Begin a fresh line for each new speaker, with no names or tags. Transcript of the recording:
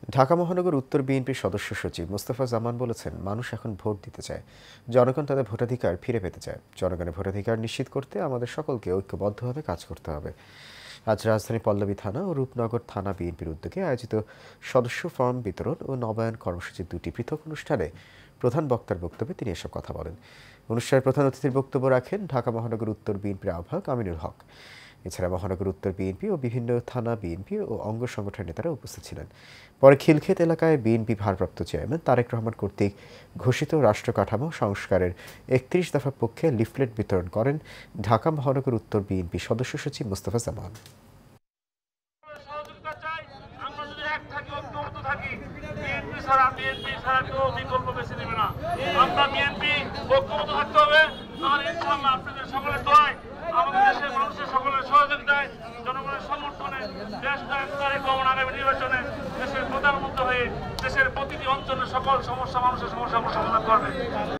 ঢাকা মহানগর উত্তর বিএনপির সদস্য সচিব মোস্তফা জামান বলেছেন, মানুষ এখন ভোট দিতে চায়। জনগণ তাদের ভোটাধিকার ফিরে পেতে চায়। জনগণের ভোটাধিকার নিশ্চিত করতে আমাদের সকলকে ঐক্যবদ্ধভাবে কাজ করতে হবে। আজ রাজধানী পল্লবী থানা ও রূপনগর থানা বিএনপির উদ্যোগে আয়োজিত সদস্য ফর্ম বিতরণ ও নবায়ন কর্মসূচির দুটি পৃথক অনুষ্ঠানে প্রধান বক্তার বক্তব্যে তিনি এসব কথা বলেন। অনুষ্ঠানের প্রধান অতিথির বক্তব্য রাখেন ঢাকা মহানগর উত্তর বিএনপির আহ্বায়ক আমিনুল হক। এছাড়া মহানগর উত্তর বিএনপি ও বিভিন্ন থানা বিএনপি ও অঙ্গ সংগঠনের নেতারা উপস্থিত ছিলেন। পরে খিলক্ষেত এলাকায় বিএনপি ভারপ্রাপ্ত চেয়ারম্যান তারেক রহমান কর্তৃক ঘোষিত রাষ্ট্র কাঠামো সংস্কারের ৩১ দফা পক্ষে লিফলেট বিতরণ করেন ঢাকা মহানগর উত্তর বিএনপি সদস্য সচিব মোস্তফা জামান।
জনগণের সমর্থনে দেশ আগামী নির্বাচনে দেশের প্রধানমন্ত্রী হয়ে দেশের প্রতিটি অঞ্চলের সকল সমস্যা মানুষের সমস্যা সমাধান করবে।